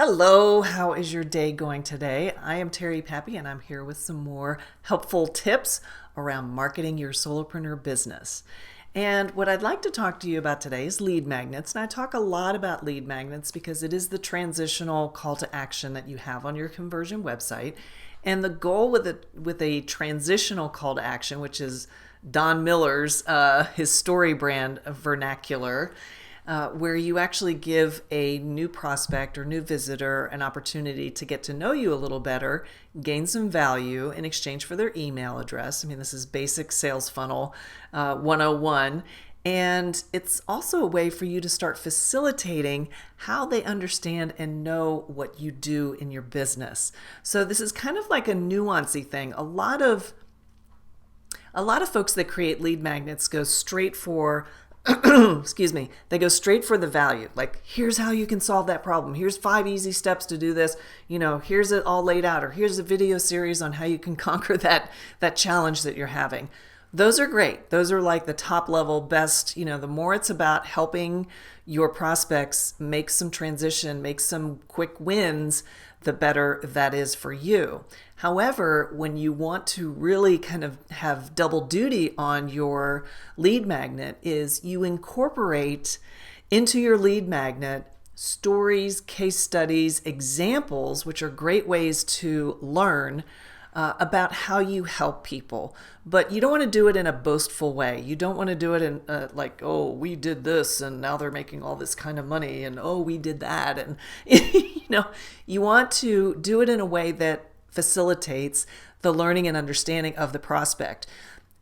Hello, how is your day going today? I am Terry Pappy and I'm here with some more helpful tips around marketing your solopreneur business. And what I'd like to talk to you about today is lead magnets. And I talk a lot about lead magnets because it is the transitional call to action that you have on your conversion website. And the goal with a transitional call to action, which is Don Miller's his story brand vernacular, where you actually give a new prospect or new visitor an opportunity to get to know you a little better, gain some value in exchange for their email address. I mean, this is basic sales funnel 101. And it's also a way for you to start facilitating how they understand and know what you do in your business. So this is kind of like a nuancy thing. A lot of folks that create lead magnets go straight for excuse me, they go straight for the value. Like, here's how you can solve that problem. Here's 5 easy steps to do this. Here's it all laid out, or here's a video series on how you can conquer that challenge that you're having. Those are great. Those are like the top level best. The more it's about helping your prospects make some transition, make some quick wins, the better that is for you. However, when you want to really kind of have double duty on your lead magnet, is you incorporate into your lead magnet stories, case studies, examples, which are great ways to learn about how you help people. But you don't want to do it in a boastful way. You don't want to do it in like, oh, we did this and now they're making all this kind of money, and oh, we did that. And you want to do it in a way that facilitates the learning and understanding of the prospect.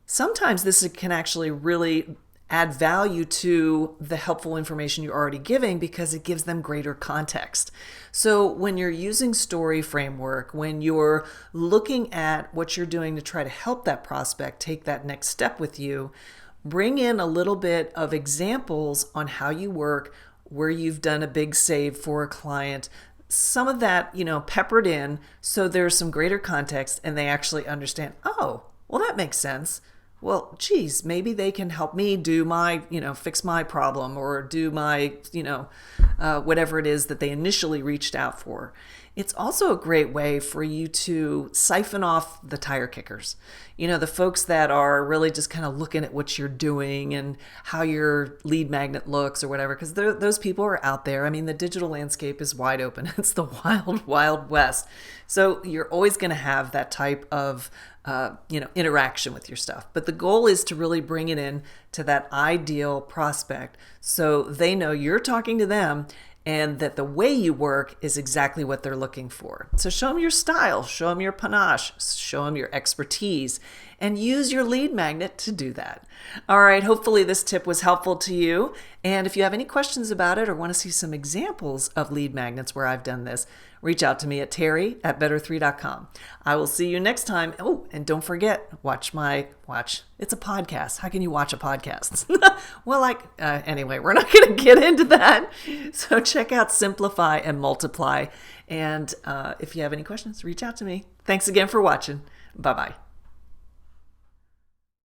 Sometimes this can actually really add value to the helpful information you're already giving because it gives them greater context. So when you're using story framework, when you're looking at what you're doing to try to help that prospect take that next step with you, bring in a little bit of examples on how you work, where you've done a big save for a client, some of that, peppered in so there's some greater context and they actually understand, oh, well, that makes sense. Well, geez, maybe they can help me do my, fix my problem or do my, whatever it is that they initially reached out for. It's also a great way for you to siphon off the tire kickers. The folks that are really just kind of looking at what you're doing and how your lead magnet looks or whatever, because those people are out there. I mean, the digital landscape is wide open. It's the wild, wild west. So you're always going to have that type of interaction with your stuff. But the goal is to really bring it in to that ideal prospect so they know you're talking to them and that the way you work is exactly what they're looking for. So show them your style, show them your panache, show them your expertise, and use your lead magnet to do that. All right, hopefully this tip was helpful to you. And if you have any questions about it or want to see some examples of lead magnets where I've done this, reach out to me at terry@better3.com. I will see you next time. Oh, and don't forget, watch. It's a podcast. How can you watch a podcast? Well, anyway, we're not going to get into that. So check out Simplify and Multiply. And if you have any questions, reach out to me. Thanks again for watching. Bye-bye.